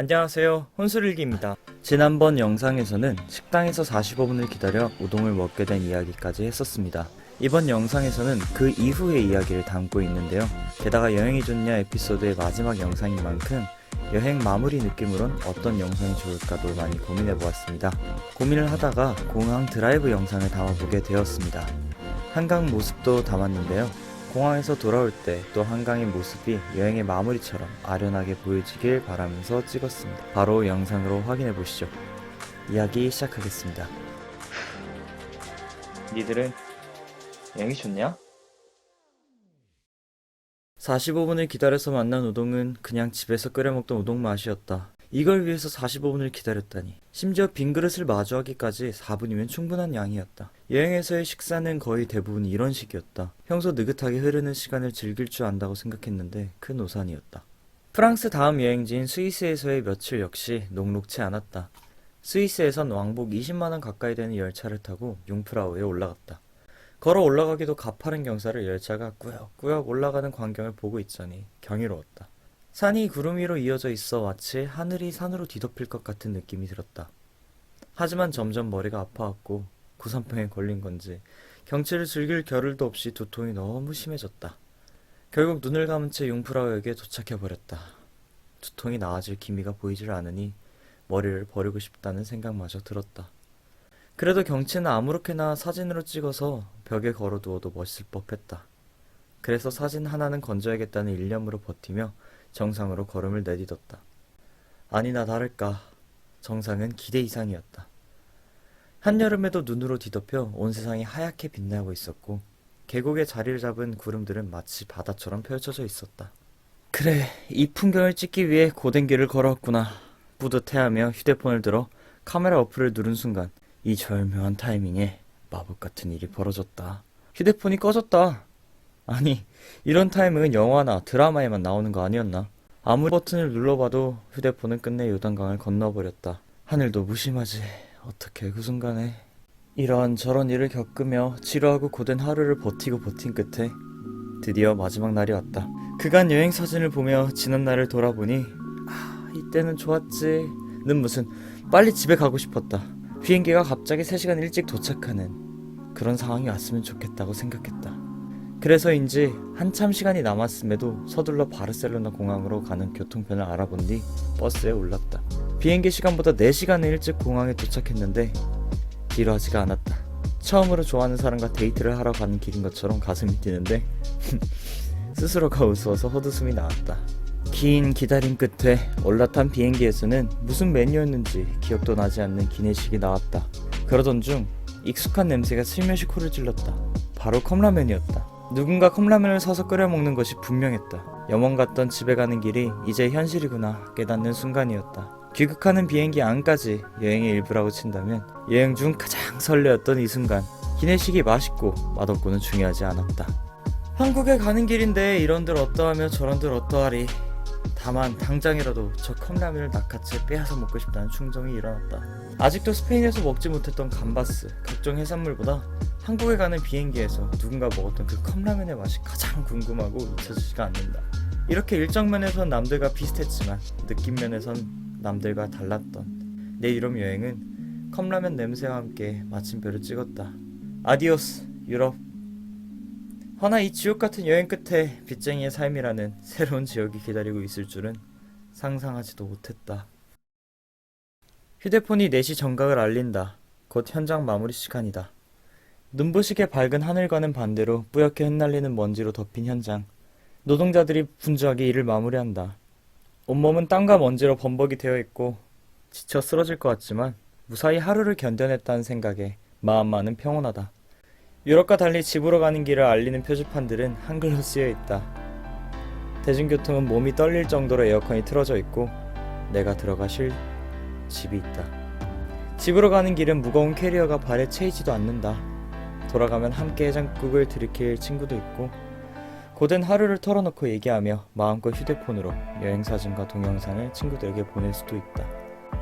안녕하세요, 혼술일기입니다. 지난번 영상에서는 식당에서 45분을 기다려 우동을 먹게 된 이야기까지 했었습니다. 이번 영상에서는 그 이후의 이야기를 담고 있는데요. 게다가 여행이 좋냐 에피소드의 마지막 영상인 만큼 여행 마무리 느낌으론 어떤 영상이 좋을까도 많이 고민해보았습니다. 고민을 하다가 공항 드라이브 영상을 담아보게 되었습니다. 한강 모습도 담았는데요. 공항에서 돌아올 때 또 한강의 모습이 여행의 마무리처럼 아련하게 보여지길 바라면서 찍었습니다. 바로 영상으로 확인해 보시죠. 이야기 시작하겠습니다. 니들은 여행이 좋냐? 45분을 기다려서 만난 우동은 그냥 집에서 끓여 먹던 우동 맛이었다. 이걸 위해서 45분을 기다렸다니. 심지어 빈 그릇을 마주하기까지 4분이면 충분한 양이었다. 여행에서의 식사는 거의 대부분 이런 식이었다. 평소 느긋하게 흐르는 시간을 즐길 줄 안다고 생각했는데 큰 오산이었다. 프랑스 다음 여행지인 스위스에서의 며칠 역시 녹록치 않았다. 스위스에선 왕복 20만원 가까이 되는 열차를 타고 융프라우에 올라갔다. 걸어 올라가기도 가파른 경사를 열차가 꾸역꾸역 올라가는 광경을 보고 있자니 경이로웠다. 산이 구름 위로 이어져 있어 마치 하늘이 산으로 뒤덮일 것 같은 느낌이 들었다. 하지만 점점 머리가 아파왔고 고산병에 걸린 건지 경치를 즐길 겨를도 없이 두통이 너무 심해졌다. 결국 눈을 감은 채 융프라우역에 도착해버렸다. 두통이 나아질 기미가 보이질 않으니 머리를 버리고 싶다는 생각마저 들었다. 그래도 경치는 아무렇게나 사진으로 찍어서 벽에 걸어두어도 멋있을 법했다. 그래서 사진 하나는 건져야겠다는 일념으로 버티며 정상으로 걸음을 내딛었다. 아니나 다를까 정상은 기대 이상이었다. 한여름에도 눈으로 뒤덮여 온 세상이 하얗게 빛나고 있었고 계곡에 자리를 잡은 구름들은 마치 바다처럼 펼쳐져 있었다. 그래, 이 풍경을 찍기 위해 고된 길을 걸어왔구나. 뿌듯해하며 휴대폰을 들어 카메라 어플을 누른 순간 이 절묘한 타이밍에 마법 같은 일이 벌어졌다. 휴대폰이 꺼졌다. 아니, 이런 타이밍은 영화나 드라마에만 나오는 거 아니었나? 아무리 버튼을 눌러봐도 휴대폰은 끝내 요단강을 건너버렸다. 하늘도 무심하지. 어떻게 그 순간에 이런저런 일을 겪으며 지루하고 고된 하루를 버틴 끝에 드디어 마지막 날이 왔다. 그간 여행 사진을 보며 지난 날을 돌아보니 이때는 좋았지는 무슨 빨리 집에 가고 싶었다. 비행기가 갑자기 3시간 일찍 도착하는 그런 상황이 왔으면 좋겠다고 생각했다. 그래서인지 한참 시간이 남았음에도 서둘러 바르셀로나 공항으로 가는 교통편을 알아본 뒤 버스에 올랐다. 비행기 시간보다 4시간을 일찍 공항에 도착했는데 지루하지가 않았다. 처음으로 좋아하는 사람과 데이트를 하러 가는 길인 것처럼 가슴이 뛰는데 스스로가 우스워서 헛웃음이 나왔다. 긴 기다림 끝에 올라탄 비행기에서는 무슨 메뉴였는지 기억도 나지 않는 기내식이 나왔다. 그러던 중 익숙한 냄새가 슬며시 코를 찔렀다. 바로 컵라면이었다. 누군가 컵라면을 사서 끓여 먹는 것이 분명했다. 염원 같던 집에 가는 길이 이제 현실이구나 깨닫는 순간이었다. 귀국하는 비행기 안까지 여행의 일부라고 친다면 여행 중 가장 설레었던 이 순간. 기내식이 맛있고 맛없고는 중요하지 않았다. 한국에 가는 길인데 이런들 어떠하며 저런들 어떠하리. 다만 당장이라도 저 컵라면을 낚아채 빼앗아 먹고 싶다는 충동이 일어났다. 아직도 스페인에서 먹지 못했던 감바스, 각종 해산물보다 한국에 가는 비행기에서 누군가 먹었던 그 컵라면의 맛이 가장 궁금하고 잊혀지지가 않는다. 이렇게 일정 면에선 남들과 비슷했지만 느낌 면에선 남들과 달랐던 내 유럽 여행은 컵라면 냄새와 함께 마침표를 찍었다. 아디오스 유럽. 허나 이 지옥같은 여행 끝에 빚쟁이의 삶이라는 새로운 지역이 기다리고 있을 줄은 상상하지도 못했다. 휴대폰이 4시 정각을 알린다. 곧 현장 마무리 시간이다. 눈부시게 밝은 하늘과는 반대로 뿌옇게 흩날리는 먼지로 덮인 현장. 노동자들이 분주하게 일을 마무리한다. 온몸은 땀과 먼지로 범벅이 되어 있고 지쳐 쓰러질 것 같지만 무사히 하루를 견뎌냈다는 생각에 마음만은 평온하다. 유럽과 달리 집으로 가는 길을 알리는 표지판들은 한글로 쓰여 있다. 대중교통은 몸이 떨릴 정도로 에어컨이 틀어져 있고 내가 들어가실 집이 있다. 집으로 가는 길은 무거운 캐리어가 발에 채이지도 않는다. 돌아가면 함께 해장국을 들이킬 친구도 있고 고된 하루를 털어놓고 얘기하며 마음껏 휴대폰으로 여행사진과 동영상을 친구들에게 보낼 수도 있다.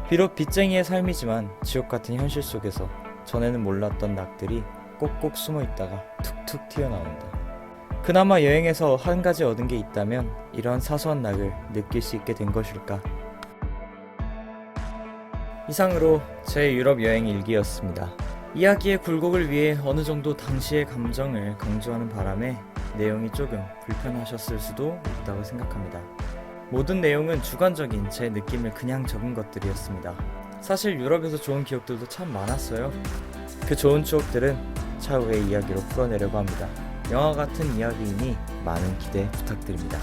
비록 빚쟁이의 삶이지만 지옥같은 현실 속에서 전에는 몰랐던 낙들이 꼭꼭 숨어 있다가 툭툭 튀어나온다. 그나마 여행에서 한 가지 얻은 게 있다면 이런 사소한 낙을 느낄 수 있게 된 것일까. 이상으로 제 유럽 여행 일기였습니다. 이야기의 굴곡을 위해 어느 정도 당시의 감정을 강조하는 바람에 내용이 조금 불편하셨을 수도 있다고 생각합니다. 모든 내용은 주관적인 제 느낌을 그냥 적은 것들이었습니다. 사실 유럽에서 좋은 기억들도 참 많았어요. 그 좋은 추억들은 차후의 이야기로 풀어내려고 합니다. 영화 같은 이야기이니 많은 기대 부탁드립니다.